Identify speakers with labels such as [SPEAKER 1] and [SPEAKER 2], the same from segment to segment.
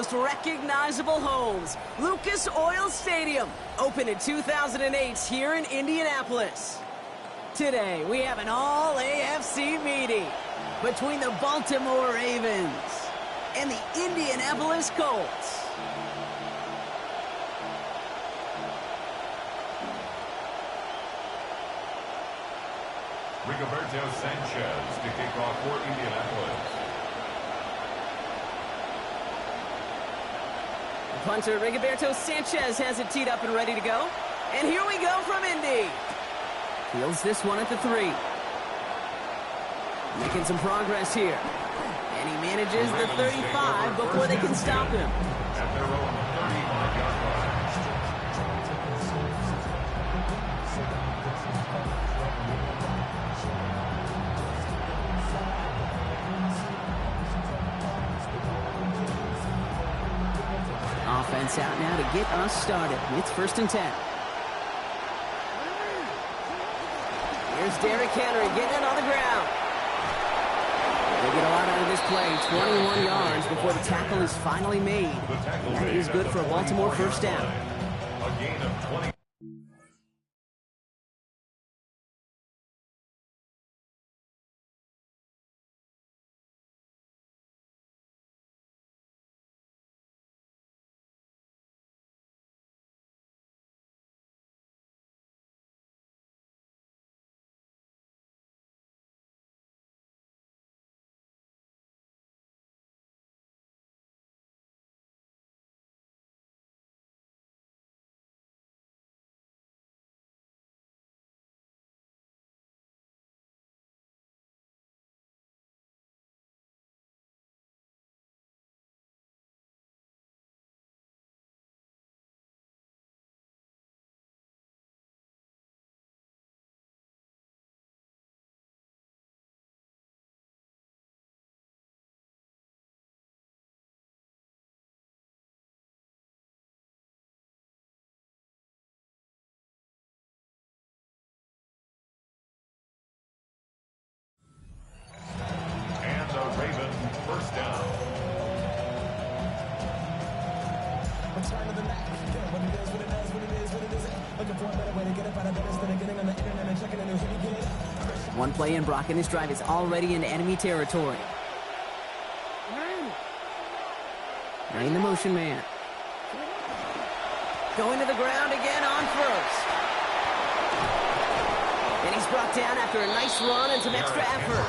[SPEAKER 1] most recognizable homes, Lucas Oil Stadium, opened in 2008 here in Indianapolis. Today, we have an all-AFC meeting between the Baltimore Ravens and the Indianapolis Colts.
[SPEAKER 2] Rigoberto Sanchez to kick off for Indianapolis.
[SPEAKER 1] Punter Rigoberto Sanchez has it teed up and ready to go. And here we go from Indy. Fields this one at the 3. Making some progress here. And he manages the 35 before they can stop him.
[SPEAKER 2] At their own 35-yard line.
[SPEAKER 1] Offense out now to get us started. It's 1st and 10. Here's Derrick Henry getting it on the ground. They get a lot out of this play. 21 yards before the tackle is finally made. And that is good for a Baltimore first down.
[SPEAKER 2] A gain of 20.
[SPEAKER 1] One play in, Brock, and his drive is already in enemy territory. Lane the motion man. Going to the ground again on first. And he's brought down after a nice run and some extra effort.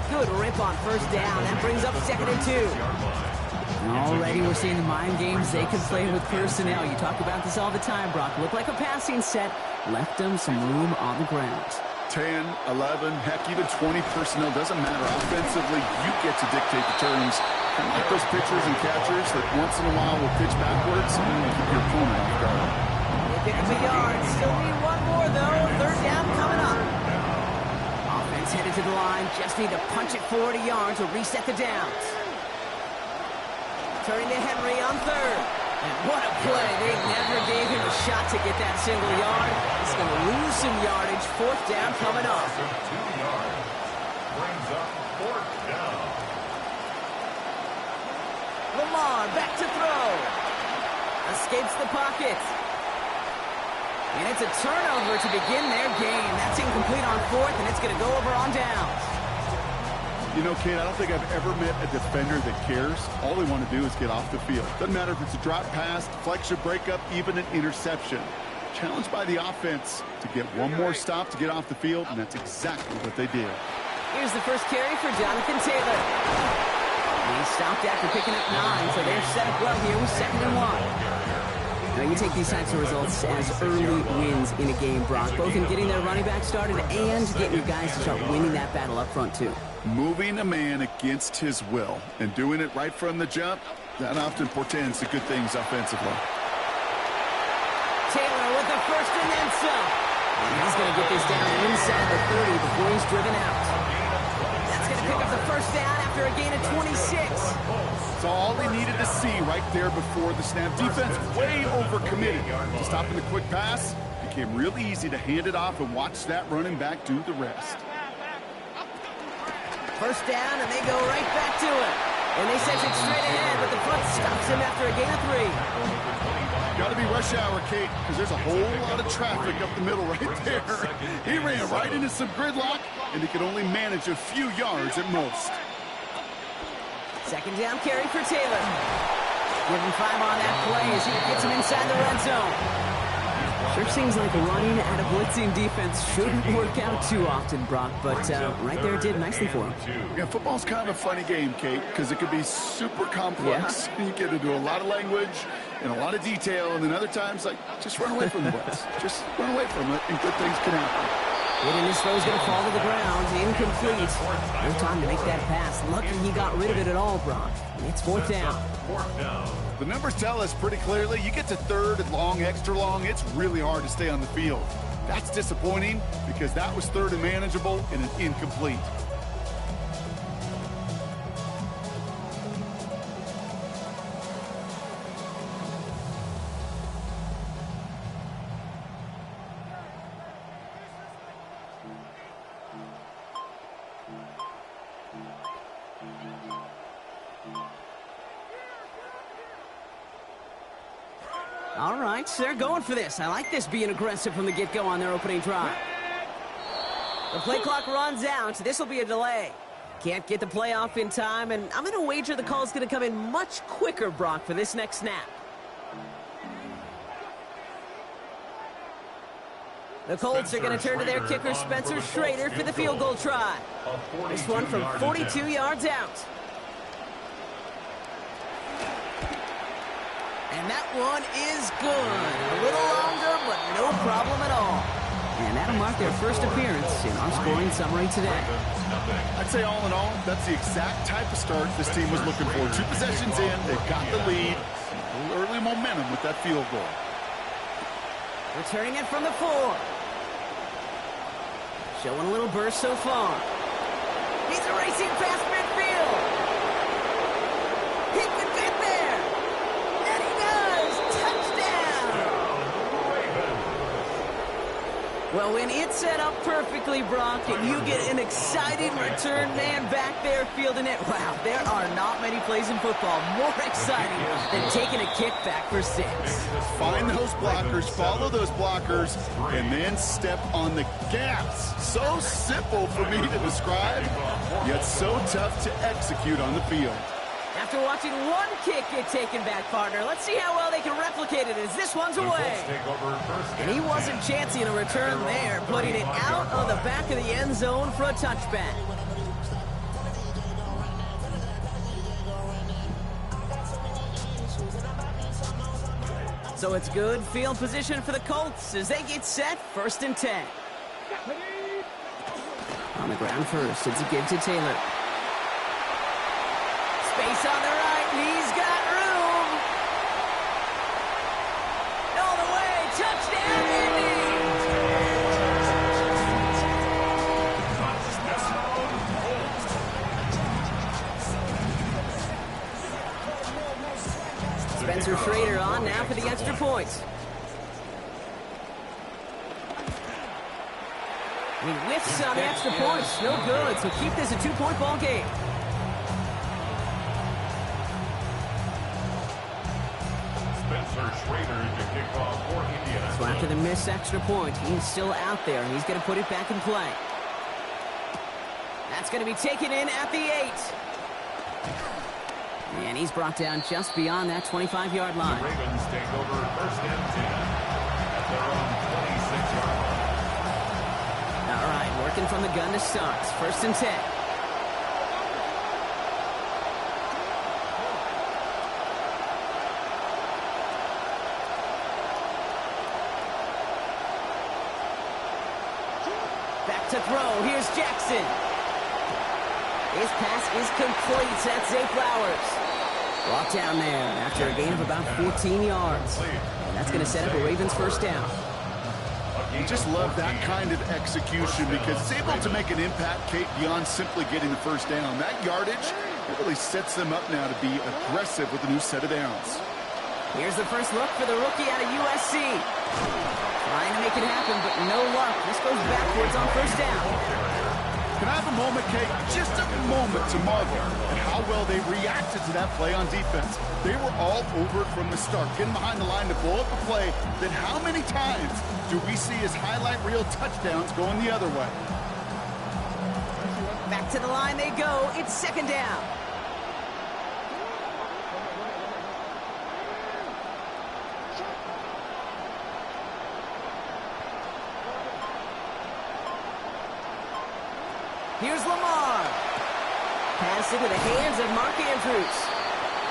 [SPEAKER 1] Good rip on first down. That brings up 2nd and 2. Already we're seeing the mind games they can play with personnel. You talk about this all the time, Brock. Looked like a passing set. Left them some room on the ground.
[SPEAKER 3] 10, 11, heck, even 20 personnel, doesn't matter. Offensively, you get to dictate the terms. Kind of like those pitchers and catchers that once in a while will pitch backwards and keep your opponent off guard.
[SPEAKER 1] They pick up a yard. Still need one more, though. 3rd down coming up. Offense headed to the line. Just need to punch it 40 yards to reset the downs. Turning to Henry on 3rd. And what a play. They never gave him a shot to get that single yard. He's going to lose some yardage. 4th down coming up.
[SPEAKER 2] 2 yards. Brings up 4th down.
[SPEAKER 1] Lamar back to throw. Escapes the pocket. And it's a turnover to begin their game. That's incomplete on 4th, and it's going to go over on downs.
[SPEAKER 3] You know, Kate, I don't think I've ever met a defender that cares. All they want to do is get off the field. Doesn't matter if it's a drop pass, deflection, breakup, even an interception. Challenged by the offense to get one more stop to get off the field, and that's exactly what they did.
[SPEAKER 1] Here's the first carry for Jonathan Taylor. And he stopped after picking up 9, so they're set up well here with 2nd and 1. Now, you take these types of results as early wins in a game, Brock, both in getting their running back started and getting your guys to start winning that battle up front, too.
[SPEAKER 3] Moving a man against his will and doing it right from the jump, that often portends to good things offensively.
[SPEAKER 1] Taylor with the first and then some. And he's going to get this down inside the 30 before he's driven out. That's going to pick up the first down after a gain of 26.
[SPEAKER 3] So all they needed to see right there before the snap. Defense way overcommitted to stopping the quick pass. Became really easy to hand it off and watch that running back do the rest.
[SPEAKER 1] First down, and they go right back to it. And they sent it straight ahead, but the front stop him after a gain of 3.
[SPEAKER 3] Got to be rush hour, Kate, because there's a whole lot of traffic up the middle right there. He ran right into some gridlock, and he could only manage a few yards at most.
[SPEAKER 1] Second down carry for Taylor. Give him 5 on that play as he gets him inside the red zone. Sure seems like running at a blitzing defense shouldn't work out too often, Brock, but right there it did nicely for him.
[SPEAKER 3] Yeah, football's kind of a funny game, Kate, because it can be super complex. Yeah. You get into a lot of language and a lot of detail, and then other times, like, just run away from the blitz. Just run away from it, and good things can happen.
[SPEAKER 1] And his throw is going to fall to the ground. Incomplete. No time to make that pass. Lucky he got rid of it at all, Brock. It's 4th down.
[SPEAKER 3] The numbers tell us pretty clearly, you get to 3rd and long, extra long, it's really hard to stay on the field. That's disappointing because that was 3rd and manageable and an incomplete.
[SPEAKER 1] All right, they're going for this. I like this being aggressive from the get-go on their opening drive. The play clock runs out, so this will be a delay. Can't get the play off in time, and I'm going to wager the call's going to come in much quicker, Brock, for this next snap. The Colts are going to turn to their kicker, Spencer Schrader, for the field goal try. This one from 42 yards out. And that one is good. A little longer, but no problem at all. And that'll mark their first appearance in our scoring summary today.
[SPEAKER 3] I'd say all in all, that's the exact type of start this team was looking for. 2 possessions in, they've got the lead. A little early momentum with that field goal.
[SPEAKER 1] Returning it from the 4. Showing a little burst so far. He's racing past midfield. He could get there. And he does. Touchdown. Well, when it's set up perfectly, Brock, and you get an excited return man back there fielding it, wow, there are not many plays in football more exciting than taking a kick back for 6.
[SPEAKER 3] Find those blockers, follow those blockers, and then step on the gas. So simple for me to describe, yet so tough to execute on the field.
[SPEAKER 1] After watching one kick get taken back, partner, let's see how well they can replicate it as this one's away. And he wasn't chancing a return there, putting it out of the back of the end zone for a touchback. So it's good field position for the Colts as they get set, 1st and 10. On the ground first, it's a give to Taylor. Space on the right, he's got room. All the way, touchdown, Indy! Spencer Schrader on now for the extra point. He whiffs on the extra points, no good, so keep this a 2-point ball game. So after the missed extra point, he's still out there. He's going to put it back in play. That's going to be taken in at the 8. And he's brought down just beyond that 25-yard line.
[SPEAKER 2] The Ravens take over 1st and 10 at their own 26-yard line.
[SPEAKER 1] All right, working from the gun to start. 1st and 10. To throw. Here's Jackson. His pass is complete. That's Zay Flowers. Brought down there after a gain of about 14 yards. And that's going to set up a Ravens 1st down.
[SPEAKER 3] You just love that kind of execution because it's able to make an impact, Kate, beyond simply getting the 1st down. That yardage, it really sets them up now to be aggressive with a new set of downs.
[SPEAKER 1] Here's the first look for the rookie out of USC. Trying to make it happen, but no luck. This goes backwards on 1st down.
[SPEAKER 3] Can I have a moment, Kate? Just a moment to marvel at how well they reacted to that play on defense. They were all over it from the start, getting behind the line to blow up a play. Then how many times do we see his highlight reel touchdowns going the other way?
[SPEAKER 1] Back to the line they go. It's second down. Here's Lamar. Pass into the hands of Mark Andrews.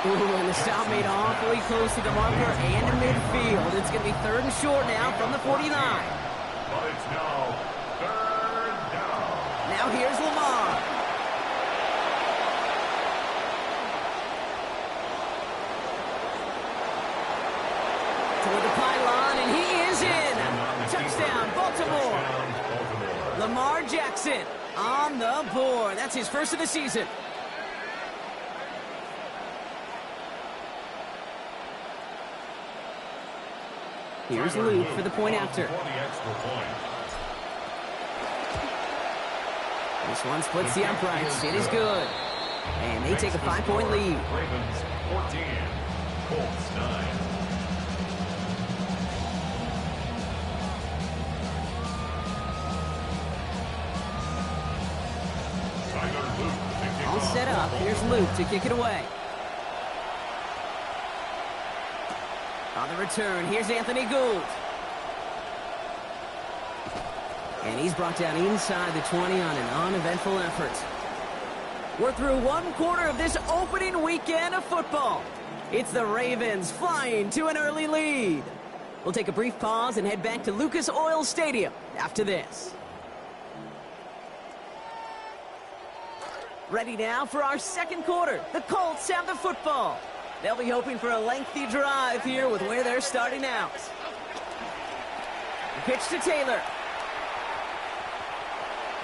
[SPEAKER 1] Ooh, and the stop made awfully close to the marker and in midfield. It's going to be third and short now from the 49.
[SPEAKER 2] But it's now third down.
[SPEAKER 1] Now here's Lamar. Toward the pylon, and he is in. Touchdown, Baltimore. Lamar Jackson on the board. That's his first of the season. Here's Luke for the point after. This one splits the uprights. It is good. And they take a 5-point lead.
[SPEAKER 2] Ravens 14, Colts 9.
[SPEAKER 1] All set up. Here's Luke to kick it away. On the return, here's Anthony Gould. And he's brought down inside the 20 on an uneventful effort. We're through one quarter of this opening weekend of football. It's the Ravens flying to an early lead. We'll take a brief pause and head back to Lucas Oil Stadium after this. Ready now for our second quarter. The Colts have the football. They'll be hoping for a lengthy drive here with where they're starting out. The pitch to Taylor.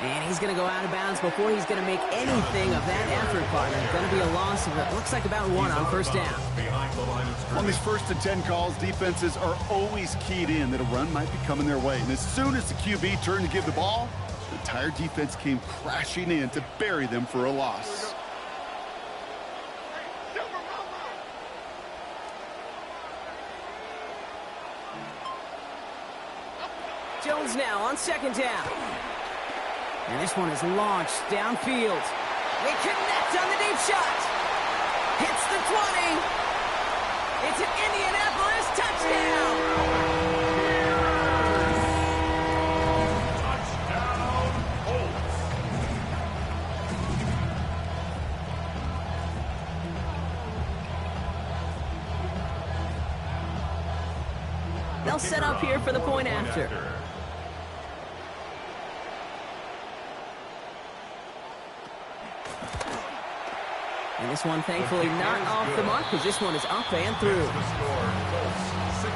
[SPEAKER 1] And he's going to go out of bounds before he's going to make anything of that effort, partner. Going to be a loss of, it looks like, about 1 on first down.
[SPEAKER 3] On these first and 10 calls, defenses are always keyed in that a run might be coming their way. And as soon as the QB turned to give the ball, the entire defense came crashing in to bury them for a loss.
[SPEAKER 1] Jones now on second down. And this one is launched downfield. They connect on the deep shot. Hits the 20. It's an Indianapolis touchdown.
[SPEAKER 2] Touchdown, Colts.
[SPEAKER 1] They'll set up here for the point after. And this one, thankfully, not off the mark, because this one is up and through.
[SPEAKER 2] The score, Colts 16,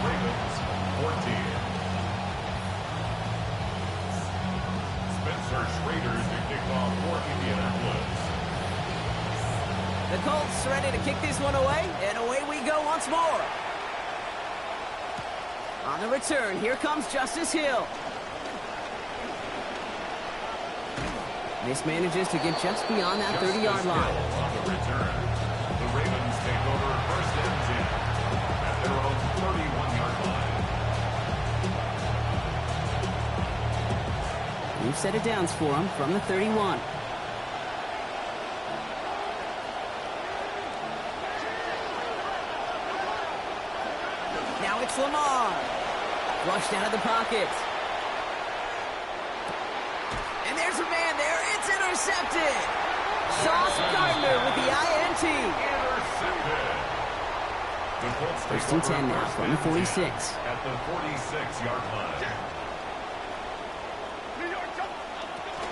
[SPEAKER 2] Ravens 14. Spencer Schrader to kick off for Indianapolis.
[SPEAKER 1] The Colts ready to kick this one away, and away we go once more. On the return, here comes Justice Hill. This manages to get just beyond that 30-yard line.
[SPEAKER 2] On the return, the Ravens take over first and 10 at their own 31-yard line.
[SPEAKER 1] New set of downs for him from the 31. Now it's Lamar. Flushed out of the pocket. And there's a man there. It's intercepted. Sauce Gardner with the INT.
[SPEAKER 2] Intercepted. The Colts take
[SPEAKER 1] First and 10 now from the 46.
[SPEAKER 2] At the 46-yard line.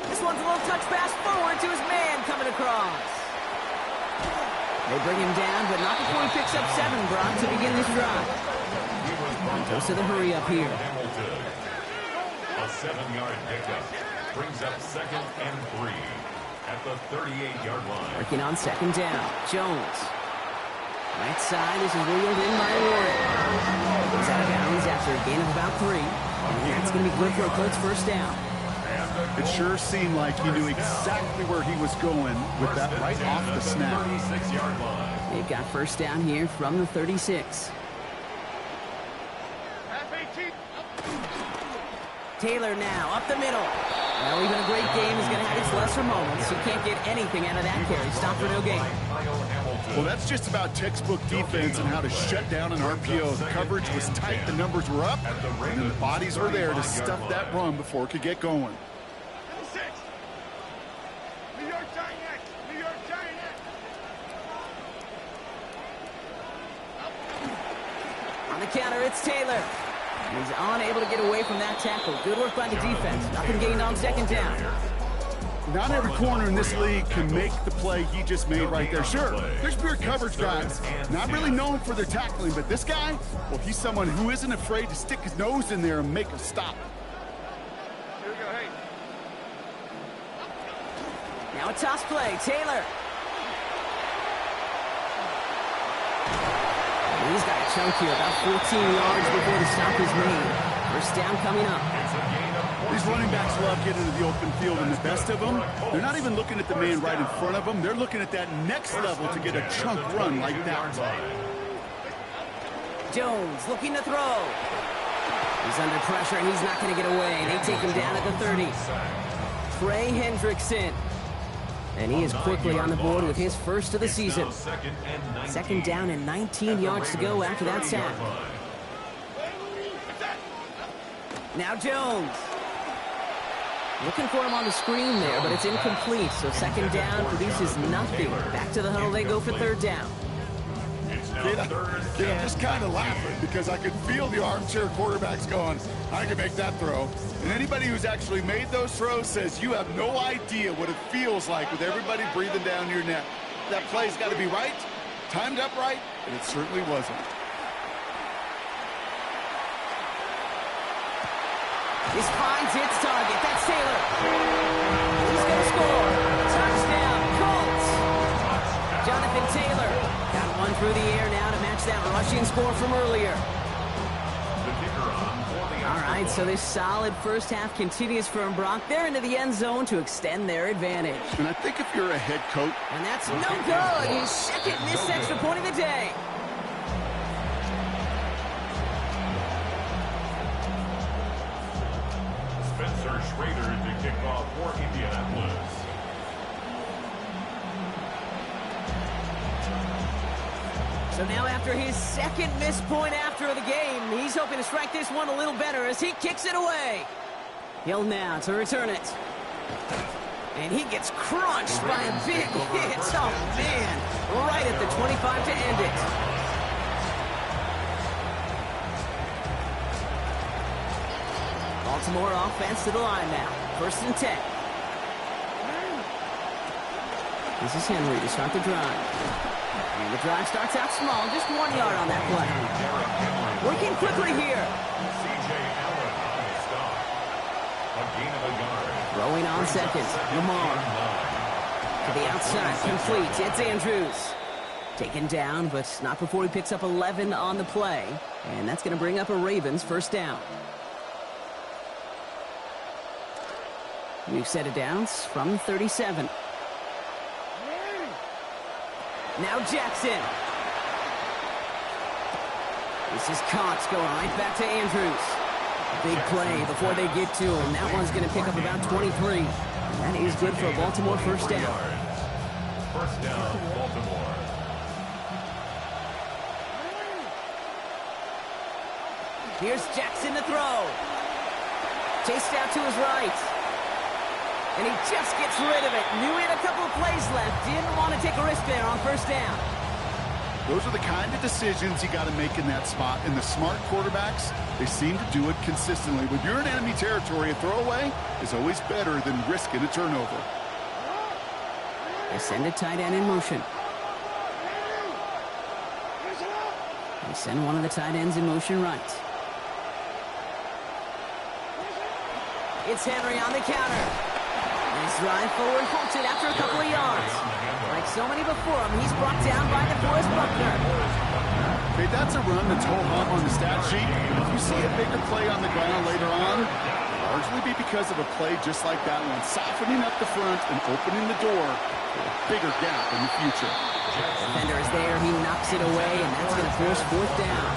[SPEAKER 1] This one's a little touch pass forward to his man coming across. They bring him down, but not before he picks up 7, Brock, to begin this drive. Goes to the hurry up here.
[SPEAKER 2] Hamilton. A 7-yard pickup brings up second and 3 at the 38-yard line.
[SPEAKER 1] Working on second down. Jones. Right side. This is wheeled in by Warren. Goes out of bounds after a gain of about 3. And that's going to be good for a Colts first down.
[SPEAKER 2] And
[SPEAKER 3] It sure seemed like he knew exactly where he was going with that right off the snap.
[SPEAKER 1] They've got first down here from the 36. Taylor now up the middle. Well, even a great game is going to have its lesser moments. You can't get anything out of that carry. Stop for no gain.
[SPEAKER 3] Well, that's just about textbook defense and how to shut down an RPO. The coverage was tight, the numbers were up, and the bodies were there to stuff that run before it could get going.
[SPEAKER 1] On the counter, it's Taylor. He's unable to get away from that tackle. Good work by the defense. Nothing gained on second down.
[SPEAKER 3] Not every corner in this league can make the play he just made right there. Sure, there's pure coverage guys, not really known for their tackling, but this guy, well, he's someone who isn't afraid to stick his nose in there and make a stop.
[SPEAKER 1] Now a toss play. Taylor. He's got a chunk here, about 14 yards before the stop is made. First down coming up.
[SPEAKER 3] These running backs love getting into the open field, and the best of them, they're not even looking at the man right in front of them. They're looking at that next level to get a chunk run like that.
[SPEAKER 1] Jones looking to throw. He's under pressure, and he's not going to get away. They take him down at the 30. Trey Hendrickson. And he is quickly on the board with his first of the season. Second down and 19 yards to go after that sack. Now Jones. Looking for him on the screen there, but it's incomplete. So second down produces nothing. Back to the huddle they go for third down.
[SPEAKER 3] I'm just kind of laughing because I could feel the armchair quarterbacks going, I can make that throw. And anybody who's actually made those throws says you have no idea what it feels like with everybody breathing down your neck. That play's got to be right, timed up right, and it certainly wasn't.
[SPEAKER 1] This finds its target. That's Taylor. He's going to score. Touchdown, Colts. Jonathan Taylor got one through the air now to match that rushing score from earlier. All right, so this solid first half continues from Brock. They're into the end zone to extend their advantage.
[SPEAKER 3] And I think if you're a head coach...
[SPEAKER 1] And that's no good. His second missed extra point of the day.
[SPEAKER 2] Spencer Schrader to kick off for Indianapolis.
[SPEAKER 1] So now after his second missed point after the game, he's hoping to strike this one a little better as he kicks it away. He'll now to return it. And he gets crunched by a big hit. Oh, man. Right at the 25 to end it. Baltimore offense to the line now. First and 10. This is Henry to start the drive. And the drive starts out small, just 1 yard on that play. Working quickly here.
[SPEAKER 2] C.J. Allen on the stop. A gain of a yard.
[SPEAKER 1] Throwing on second. Lamar. To the outside, complete. It's Andrews. Taken down, but not before he picks up 11 on the play. And that's going to bring up a Ravens first down. We've set it down from 37. Now Jackson. This is caught, going right back to Andrews. Big play before they get to him. That one's going to pick up about 23. That is good for a Baltimore first down.
[SPEAKER 2] First down, Baltimore.
[SPEAKER 1] Here's Jackson to throw. Chased out to his right. And he just gets rid of it. Knew he had a couple of plays left. Didn't want to take a risk there on first down.
[SPEAKER 3] Those are the kind of decisions you got to make in that spot. And the smart quarterbacks, they seem to do it consistently. When you're in enemy territory, a throwaway is always better than risking a turnover.
[SPEAKER 1] They send a tight end in motion. They send one of the tight ends in motion right. It's Henry on the counter. Nice drive forward, halted after a couple of yards. Like so many before him, he's brought down by DeForest Buckner.
[SPEAKER 3] Okay, that's a run that's ho-hum on the stat sheet. If you see a bigger play on the ground later on, largely be because of a play just like that one, softening up the front and opening the door for a bigger gap in the future.
[SPEAKER 1] Defender is there. He knocks it away, and that's going to force fourth down.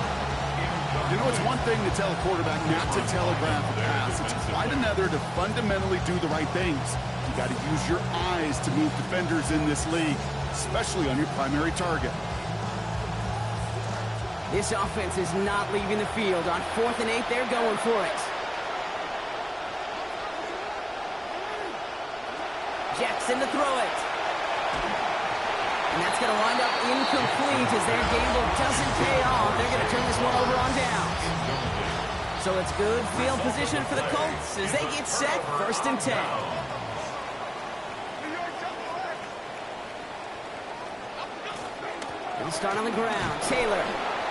[SPEAKER 3] You know, it's one thing to tell a quarterback not to telegraph a pass. It's quite another to fundamentally do the right things. You got to use your eyes to move defenders in this league, especially on your primary target.
[SPEAKER 1] This offense is not leaving the field. On 4th and 8, they're going for it. Jackson to throw it. And that's going to wind up incomplete as their gamble doesn't pay off. They're going to turn this one over on downs. So it's good field position for the Colts as they get set. 1st and 10. They'll start on the ground. Taylor.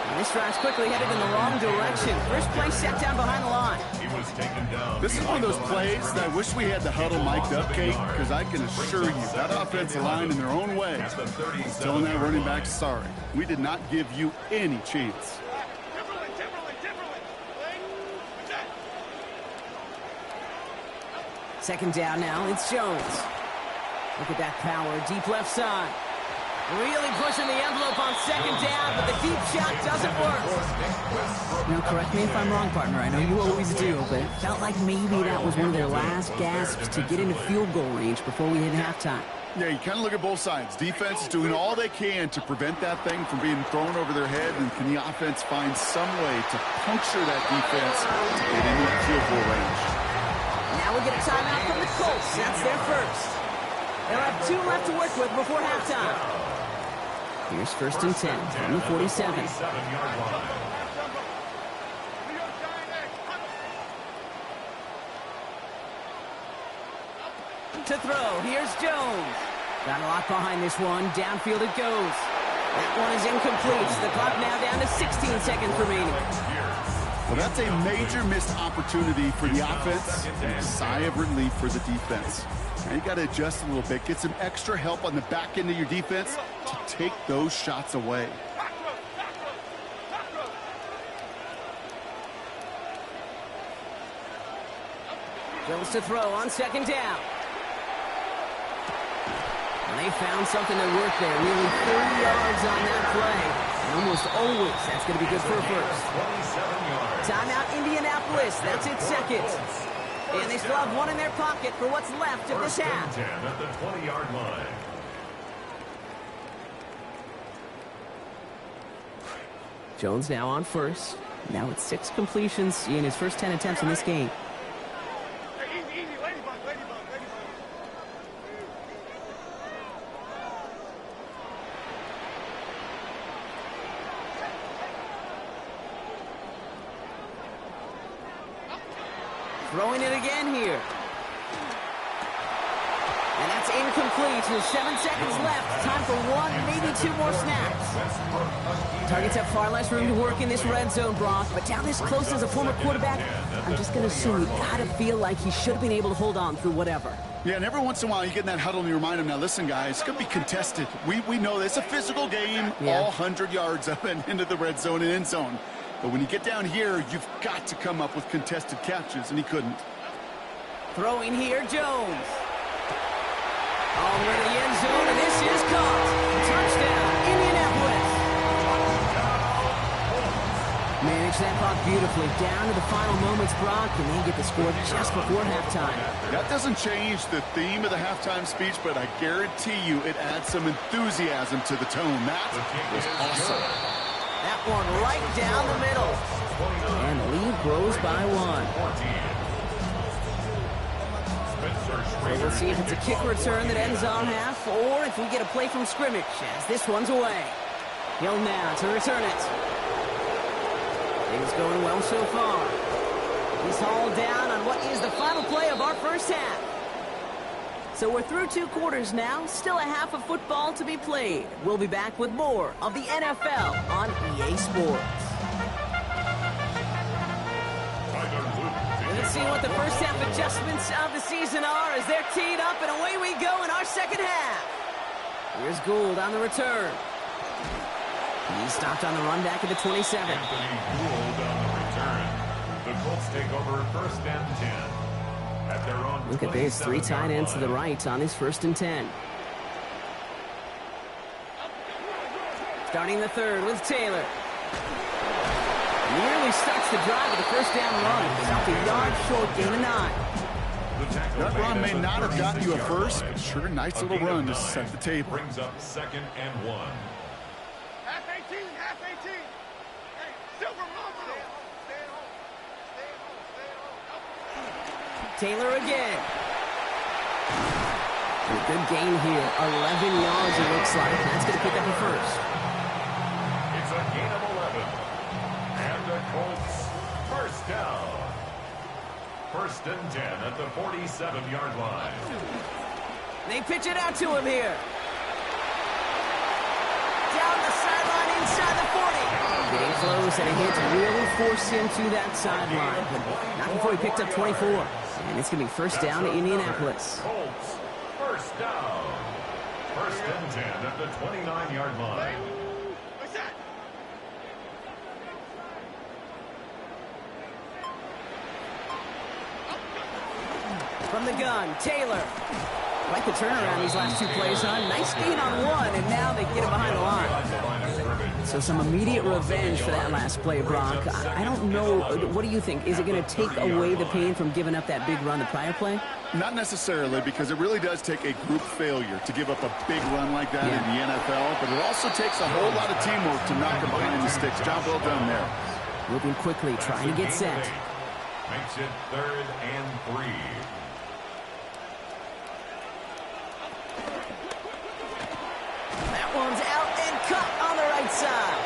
[SPEAKER 1] And this drive's quickly headed in the wrong direction. First play set down behind the line.
[SPEAKER 2] He was taken down.
[SPEAKER 3] This is one of those plays that I wish we had the huddle mic'd up, Kate, because I can assure you that offensive line in their own way is telling that running back, sorry, we did not give you any chance.
[SPEAKER 1] Second down now, it's Jones. Look at that power, deep left side. Really pushing the envelope on 2nd down, but the deep shot doesn't work. Now, correct me if I'm wrong, partner. I know you always do, but it felt like maybe that was one of their last gasps to get into field goal range before we hit halftime.
[SPEAKER 3] Yeah, you kind of look at both sides. Defense is doing all they can to prevent that thing from being thrown over their head, and can the offense find some way to puncture that defense to get into that field goal range?
[SPEAKER 1] Now we get a timeout from the Colts. That's their first. They'll have 2 left to work with before halftime. Here's 1st and 10 from the 47.
[SPEAKER 2] 47-yard line.
[SPEAKER 1] To throw, here's Jones. Got a lot behind this one. Downfield it goes. That one is incomplete. The clock now down to 16 seconds remaining.
[SPEAKER 3] Well, that's a major missed opportunity for the offense and a sigh of relief for the defense. Now you got to adjust a little bit, get some extra help on the back end of your defense to take those shots away.
[SPEAKER 1] Jones to throw on 2nd down. And they found something that worked there. Nearly 30 yards on that play. And almost always, that's going to be good for a first.
[SPEAKER 2] 27 yards.
[SPEAKER 1] Timeout Indianapolis. That's its second. And they still have one in their pocket for what's left of this half.
[SPEAKER 2] 10 at the 20-yard line.
[SPEAKER 1] Jones now on first. Now with 6 completions in his first 10 attempts in this game. Throwing it again here. And that's incomplete. With 7 seconds left. Time for 1, maybe 2 more snaps. Targets have far less room to work in this red zone, Brock. But down this close as a former quarterback, I'm just going to assume you got to feel like he should have been able to hold on through whatever.
[SPEAKER 3] Yeah, and every once in a while you get in that huddle and you remind him, now listen, guys, it's going to be contested. We know this. It's a physical game, all 100 yards up and into the red zone and end zone. But when you get down here, you've got to come up with contested catches, and he couldn't.
[SPEAKER 1] Throwing here, Jones. All the way to the end zone, and this is caught. Touchdown, Indianapolis. Manage that clock beautifully. Down to the final moments, Brock, and they get the score just before halftime.
[SPEAKER 3] That doesn't change the theme of the halftime speech, but I guarantee you it adds some enthusiasm to the tone. That was awesome.
[SPEAKER 1] That one right down the middle. And the lead grows by 1. So we'll see if it's a kick return that ends on half, or if we get a play from scrimmage as this one's away. Hill now to return it. Things going well so far. He's hauled down on what is the final play of our first half. So we're through 2 quarters now, still a half of football to be played. We'll be back with more of the NFL on EA Sports. Let's see what the first half adjustments of the season are as they're teed up, and away we go in our second half. Here's Gould on the return. He's stopped on the run back at the 27.
[SPEAKER 2] Anthony Gould on the return. The Colts take over 1st and 10. at their own
[SPEAKER 1] Look at this, 3 tight ends to the right on his 1st and 10. Starting the 3rd with Taylor. Nearly starts the drive with a 1st down run. Stopped a yard short, gain of 9.
[SPEAKER 3] That run may not have gotten you a first, but sure, nice little run to set the table.
[SPEAKER 2] Brings up 2nd and 1.
[SPEAKER 4] Half 18, half 18. Hey, Silver Mama.
[SPEAKER 1] Taylor again. A good gain here. 11 yards it looks like. That's going to pick up a 1st.
[SPEAKER 2] It's a gain of 11. And the Colts 1st down. 1st and 10 at the 47-yard line.
[SPEAKER 1] They pitch it out to him here. Down the sideline inside the 40. Getting close, and a hit to really force him to that sideline. But not before he picked up 24. And it's going to be 1st down to Indianapolis.
[SPEAKER 2] Colts 1st down. 1st and 10 at the 29-yard line.
[SPEAKER 4] What's that?
[SPEAKER 1] From the gun, Taylor. Like the turnaround these last 2 plays, huh? Nice gain on 1, and now they get it behind the line. So some immediate revenge for that last play, Brock. I don't know. What do you think? Is it going to take away the pain from giving up that big run the prior play?
[SPEAKER 3] Not necessarily, because it really does take a group failure to give up a big run like that in the NFL, but it also takes a whole lot of teamwork to knock him behind the sticks. Job well done there.
[SPEAKER 1] Moving quickly, trying to get set.
[SPEAKER 2] Makes it 3rd and 3.
[SPEAKER 1] That one's out and cut on the right side.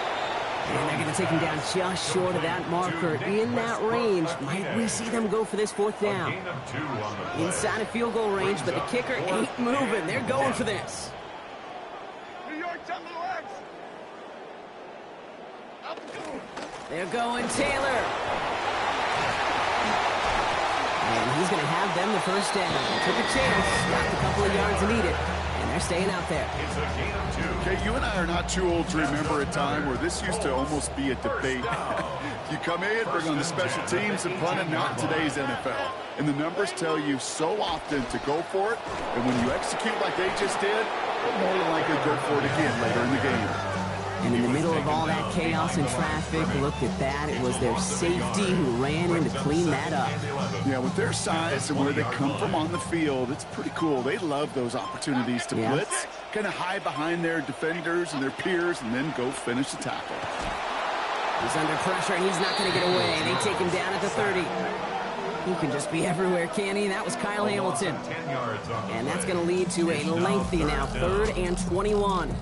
[SPEAKER 1] And they're going to take him down just short of that marker. In that range, might we see them go for this 4th down?
[SPEAKER 2] Gain of 2 on the play.
[SPEAKER 1] Inside of field goal range, but the kicker ain't moving. They're going for this.
[SPEAKER 4] New York's on the legs. Up.
[SPEAKER 1] They're going Taylor. And he's going to have them the 1st down. Took a chance, got a couple of yards needed, and they're staying out there.
[SPEAKER 2] It's a gain of 2.
[SPEAKER 3] Okay, you and I are not too old to remember a time where this used to almost be a debate. You come in, bring on the special teams, and punt it, not in today's NFL. And the numbers tell you so often to go for it, and when you execute like they just did, you're more than likely go for it again later in the game.
[SPEAKER 1] And in the middle of all that chaos and traffic, look at that. It was their safety who ran in to clean that up.
[SPEAKER 3] Yeah, with their size and where they come from on the field, it's pretty cool. They love those opportunities to blitz, kind of hide behind their defenders and their peers, and then go finish the tackle.
[SPEAKER 1] He's under pressure, and he's not going to get away. They take him down at the 30. He can just be everywhere, can he? That was Kyle Hamilton.
[SPEAKER 2] 10 yards on the
[SPEAKER 1] And that's
[SPEAKER 2] play.
[SPEAKER 1] going to lead to a lengthy now 3rd and 21.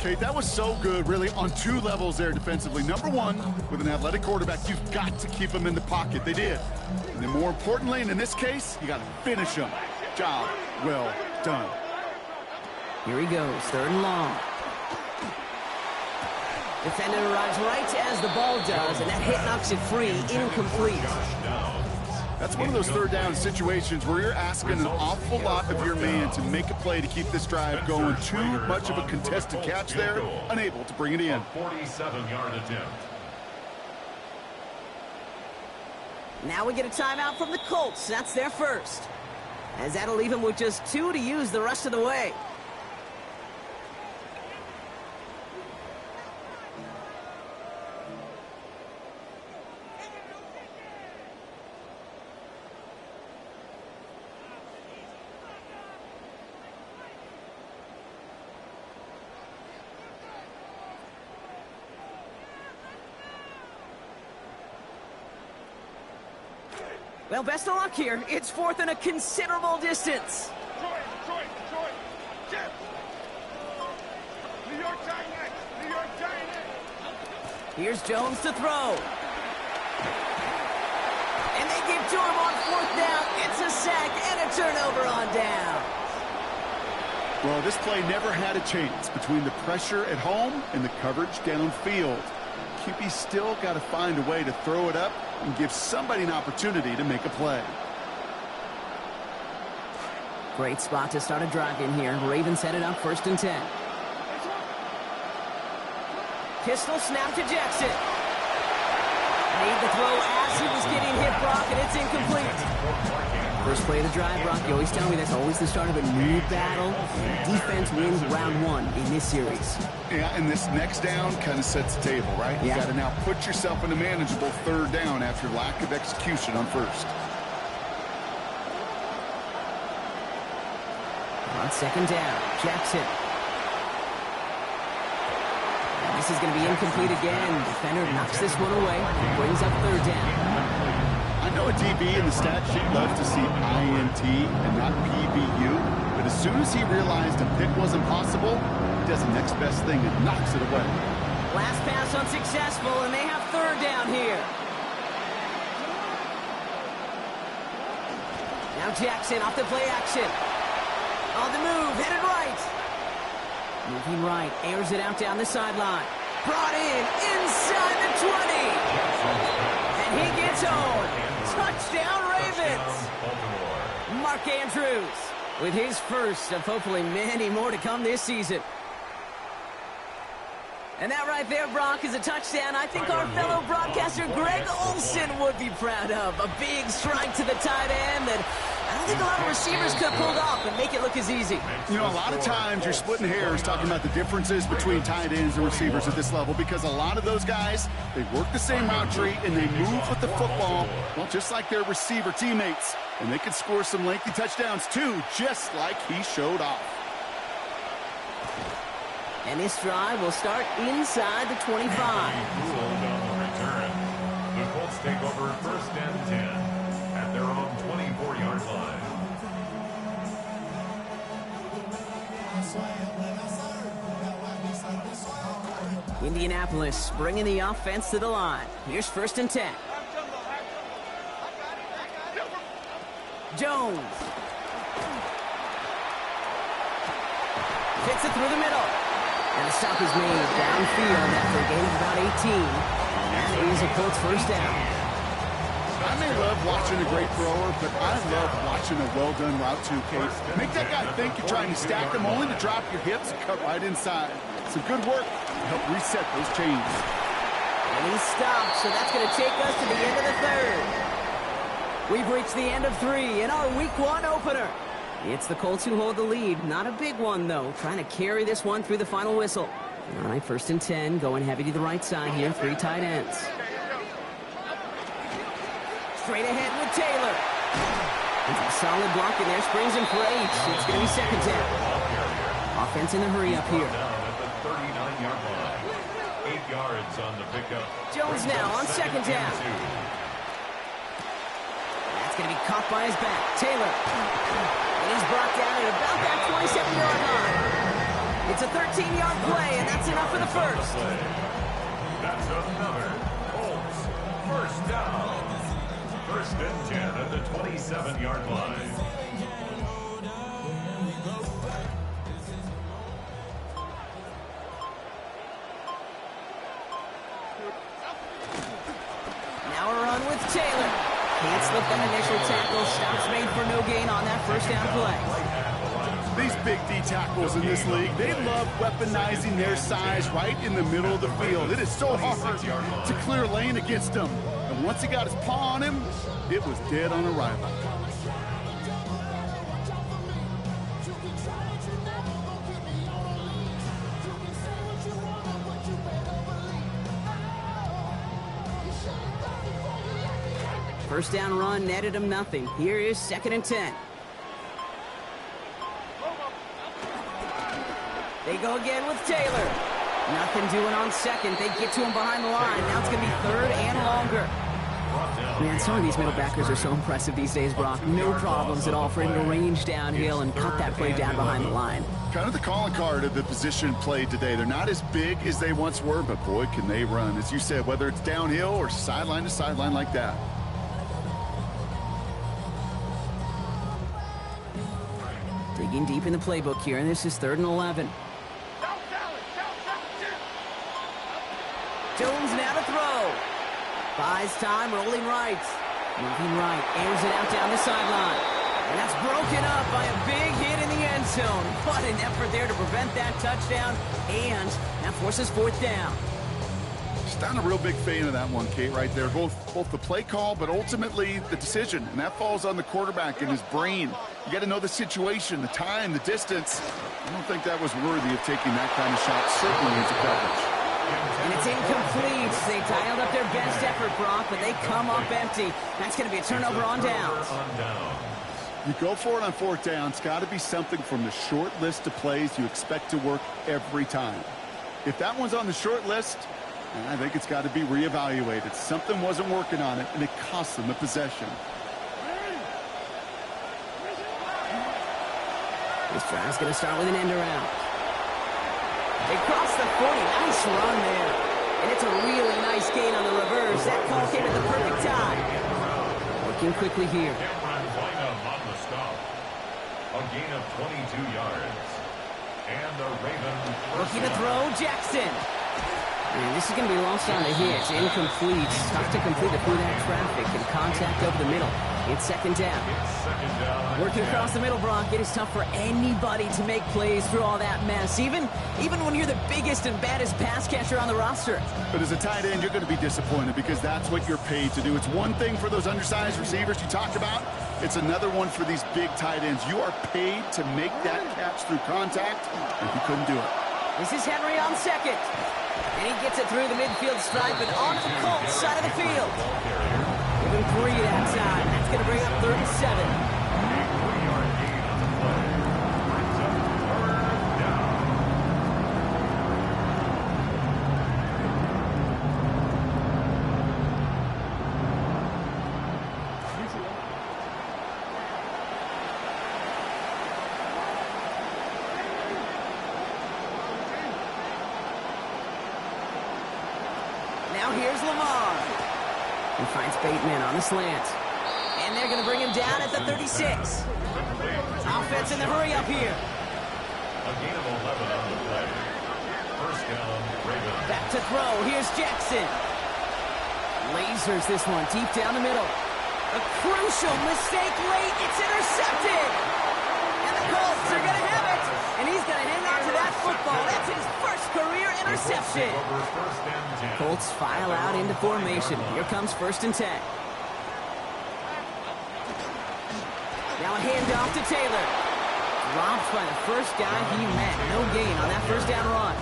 [SPEAKER 3] Kate, that was so good, really, on 2 levels there defensively. Number 1, with an athletic quarterback, you've got to keep him in the pocket. They did. And then more importantly, and in this case, you got to finish him. Job well done.
[SPEAKER 1] Here he goes, 3rd and long. Defender arrives right as the ball does, and that hit knocks it free, incomplete.
[SPEAKER 3] That's one of those 3rd down situations where you're asking an awful lot of your man to make a play to keep this drive going. Too much of a contested catch there, unable to bring it in.
[SPEAKER 2] 47-yard attempt.
[SPEAKER 1] Now we get a timeout from the Colts. That's their 1st. As that'll leave him with just 2 to use the rest of the way. Well, best of luck here. It's 4th and a considerable distance.
[SPEAKER 4] Detroit. Jets. New York Giants. New York Giants.
[SPEAKER 1] Here's Jones to throw. And they give to him on 4th down. It's a sack and a turnover on down.
[SPEAKER 3] Well, this play never had a chance between the pressure at home and the coverage downfield. QB still got to find a way to throw it up and give somebody an opportunity to make a play.
[SPEAKER 1] Great spot to start a drive in here. Ravens head it up 1st and 10. Pistol snap to Jackson. Made the throw as he was getting hit, Brock, and it's incomplete. First play of the drive, Brock, you always tell me that's always the start of a new battle. Defense wins round one in this series.
[SPEAKER 3] Yeah, and this next down kind of sets the table, right?
[SPEAKER 1] Yeah.
[SPEAKER 3] You got to now put yourself in a manageable third down after lack of execution on first.
[SPEAKER 1] On second down, Jackson. And this is going to be incomplete again. Defender knocks this one away. Brings up third down.
[SPEAKER 3] I know a DB in the stat sheet loves to see INT and not PBU, but as soon as he realized a pick wasn't possible, he does the next best thing and knocks it away.
[SPEAKER 1] Last pass unsuccessful, and they have third down here. Now Jackson off the play action. On the move, headed right. Moving right, airs it out down the sideline. Brought in, inside the 20. And he gets home. Touchdown, Ravens. Mark Andrews with his first of hopefully many more to come this season. And that right there, Brock, is a touchdown I think our fellow broadcaster Greg Olsen would be proud of. A big strike to the tight end that I don't think a lot of receivers could have pulled off and make it look as easy.
[SPEAKER 3] You know, a lot of times you're splitting hairs talking about the differences between tight ends and receivers at this level because a lot of those guys, they work the same route tree and they move with the football, well, just like their receiver teammates. And they can score some lengthy touchdowns too, just like he showed off.
[SPEAKER 1] And this drive will start inside the 25.
[SPEAKER 2] The Colts take over first and 10 at their own 24-yard line.
[SPEAKER 1] Indianapolis bringing the offense to the line. Here's first and 10. Jones. Fits it through the middle. And the stop is made downfield after a gain of about 18. That is a Colts first down.
[SPEAKER 3] I may love watching a great thrower, but I love watching a well-done route too, Kate. Make that guy think you're trying to stack them only to drop your hips and cut right inside. Some good work to help reset those chains.
[SPEAKER 1] And he stops, so that's going to take us to the end of the third. We've reached the end of 3 in our Week 1 opener. It's the Colts who hold the lead. Not a big one, though. Trying to carry this one through the final whistle. All right, first and 10, going heavy to the right side here. 3 tight ends. Straight ahead with Taylor. It's a solid block in there. Springs him for 8. It's going to be second down. Offense in the hurry up here.
[SPEAKER 2] Down at the 39-yard line. 8 yards on the pickup.
[SPEAKER 1] Jones now on second down. That's going to be caught by his back. Taylor. And he's brought down at about that 27-yard line. It's a 13-yard play, and that's enough for the first.
[SPEAKER 2] That's another Colts first down. First and 10 at the 27-yard line.
[SPEAKER 1] Now a run with Taylor. Can't slip that initial tackle. Stops made for no gain on that first down play.
[SPEAKER 3] These big D tackles in this league, they love weaponizing their size right in the middle of the field. It is so hard to clear lane against them. And once he got his paw on him, it was dead on arrival.
[SPEAKER 1] First down run netted him nothing. Here is second and 10. They go again with Taylor. Nothing doing on second. They get to him behind the line. Now it's going to be third and longer. Man, some of these middle backers are so impressive these days, Brock. No problems at all for him to range downhill and cut that play down behind the line.
[SPEAKER 3] Kind of the calling card of the position played today. They're not as big as they once were, but boy, can they run. As you said, whether it's downhill or sideline to sideline like that.
[SPEAKER 1] Digging deep in the playbook here, and this is third and 11. Jones now to throw. Buys time, rolling right. Moving right, airs it out down the sideline. And that's broken up by a big hit in the end zone. What an effort there to prevent that touchdown, and that forces fourth down.
[SPEAKER 3] Just not a real big fan of that one, Kate, right there. Both the play call, but ultimately the decision. And that falls on the quarterback and his brain. You got to know the situation, the time, the distance. I don't think that was worthy of taking that kind of shot, certainly into coverage.
[SPEAKER 1] And it's incomplete. They dialed up their best effort, Brock, but they come up empty. That's going to be a turnover on downs.
[SPEAKER 3] You go for it on fourth down. It's got to be something from the short list of plays you expect to work every time. If that one's on the short list, I think it's got to be reevaluated. Something wasn't working on it, and it cost them the possession.
[SPEAKER 1] This drive's going to start with an end around. They cross the 40. Nice run there. And it's a really nice gain on the reverse. That call came at the perfect time. Working quickly here.
[SPEAKER 2] A gain of 22 yards. And the Ravens
[SPEAKER 1] looking to throw, Jackson. And this is going to be lost on the hit. Incomplete. Tough to complete it through that traffic and contact over the middle. It's second down. Working across the middle, Brock. It is tough for anybody to make plays through all that mess, even when you're the biggest and baddest pass catcher on the roster.
[SPEAKER 3] But as a tight end, you're going to be disappointed because that's what you're paid to do. It's one thing for those undersized receivers you talked about. It's another one for these big tight ends. You are paid to make that catch through contact, and you couldn't do it.
[SPEAKER 1] This is Henry on second. And he gets it through the midfield stripe and onto the Colts side of the field. Give him 3 that time. That's going to bring up 37. Now here's Lamar. He finds Bateman on the slant. And they're going to bring him down at the 36. Offense in the hurry up here.
[SPEAKER 2] A gain of 11 on the play. First down, Ravens.
[SPEAKER 1] Back to throw. Here's Jackson. Lasers this one deep down the middle. A crucial mistake late. It's intercepted. And the Colts are going to have it. And he's going to hang on to that football. That's his first career interception. Colts file out into formation. Here comes 1st and 10. Now a handoff to Taylor. Dropped by the first guy he met. No gain on that first down run.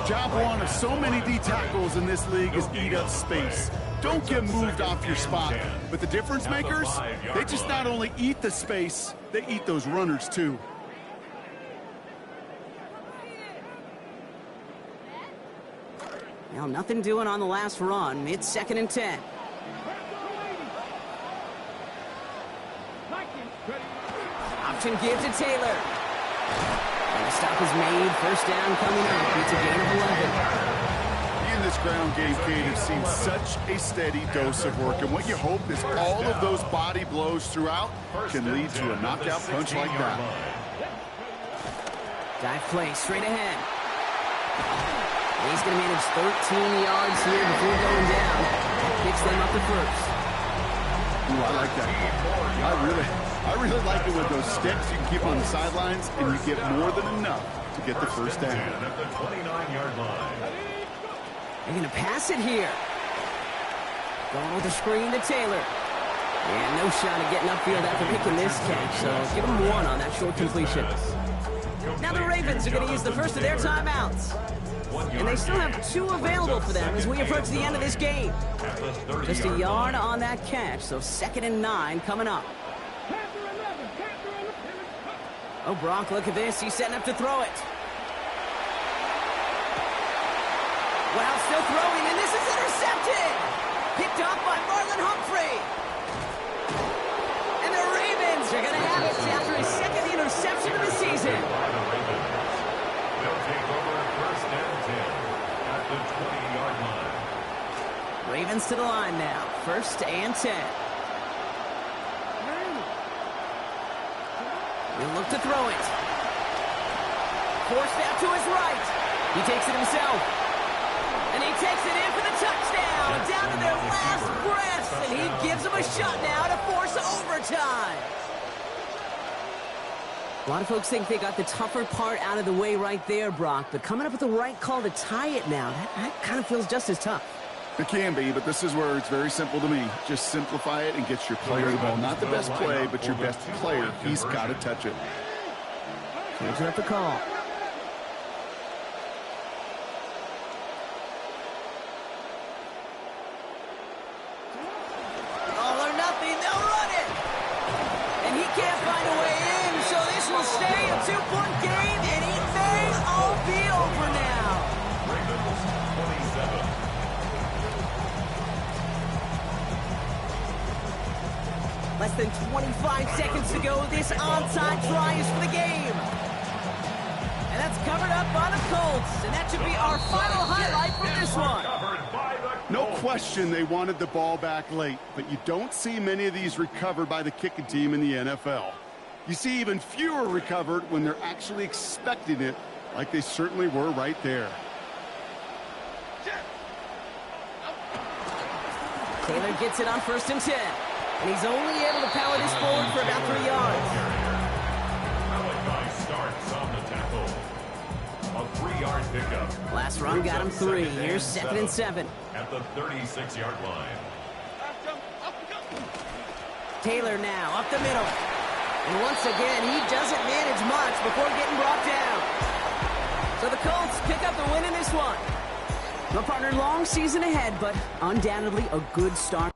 [SPEAKER 3] Job one of so many D tackles in this league is eat up space. Don't get moved off your spot. But the difference makers, they just not only eat the space, they eat those runners too.
[SPEAKER 1] Now nothing doing on the last run. It's 2nd and 10. Option give to Taylor. And the stop is made. First down coming up. It's a gain of 11.
[SPEAKER 3] In this ground game, Kate, has seen such a steady dose of work. And what you hope is all of those body blows throughout can lead to a knockout punch like that.
[SPEAKER 1] Dive play straight ahead. He's going to manage 13 yards here before going down. Picks them up to first.
[SPEAKER 3] Ooh, I like that. I really like it with those steps you can keep on the sidelines, and you get more than enough to get the first down.
[SPEAKER 2] At the 29-yard line.
[SPEAKER 1] They're going to pass it here. Going with a screen to Taylor. And no shot at getting upfield after picking this catch, so give him 1 on that short completion. Now the Ravens are going to use the first of their timeouts. And they still have 2 available for them as we approach the end of this game. Just a yard on that catch, so 2nd and 9 coming up. Oh, Brock, look at this. He's setting up to throw it. Well, still throwing, and this is intercepted. Picked off by Marlon Humphrey. And the Ravens are going to have it after his 2nd interception of the season.
[SPEAKER 2] They'll take over 1st and 10 at the 20-yard line.
[SPEAKER 1] Ravens to the line now. 1st and 10. He'll look to throw it. Forced out to his right. He takes it himself. And he takes it in for the touchdown. Down to their last breaths. And he gives them a shot now to force overtime. A lot of folks think they got the tougher part out of the way right there, Brock, but coming up with the right call to tie it now, that kind of feels just as tough.
[SPEAKER 3] It can be, but this is where it's very simple to me. Just simplify it and get your player the ball. Not the best play, but your best player. He's got to touch it.
[SPEAKER 1] Changing up the call. All or nothing, they'll run it! And he can't find a way in, so this will stay a 2-point game, and it may all be over now.
[SPEAKER 2] Ravens 27.
[SPEAKER 1] Less than 25 seconds to go. This onside try is for the game. And that's covered up by the Colts. And that should be our final highlight from this one.
[SPEAKER 3] No question they wanted the ball back late, but you don't see many of these recovered by the kicking team in the NFL. You see even fewer recovered when they're actually expecting it, like they certainly were right there.
[SPEAKER 1] Taylor gets it on 1st and 10. And he's only able to power this forward for about 3 yards.
[SPEAKER 2] Malachi starts on the tackle. A 3-yard pickup.
[SPEAKER 1] Last run got him 3. Here's 2nd and 7.
[SPEAKER 2] At the 36-yard line.
[SPEAKER 1] Taylor now up the middle. And once again, he doesn't manage much before getting brought down. So the Colts pick up the win in this one. My partner, long season ahead, but undoubtedly a good start.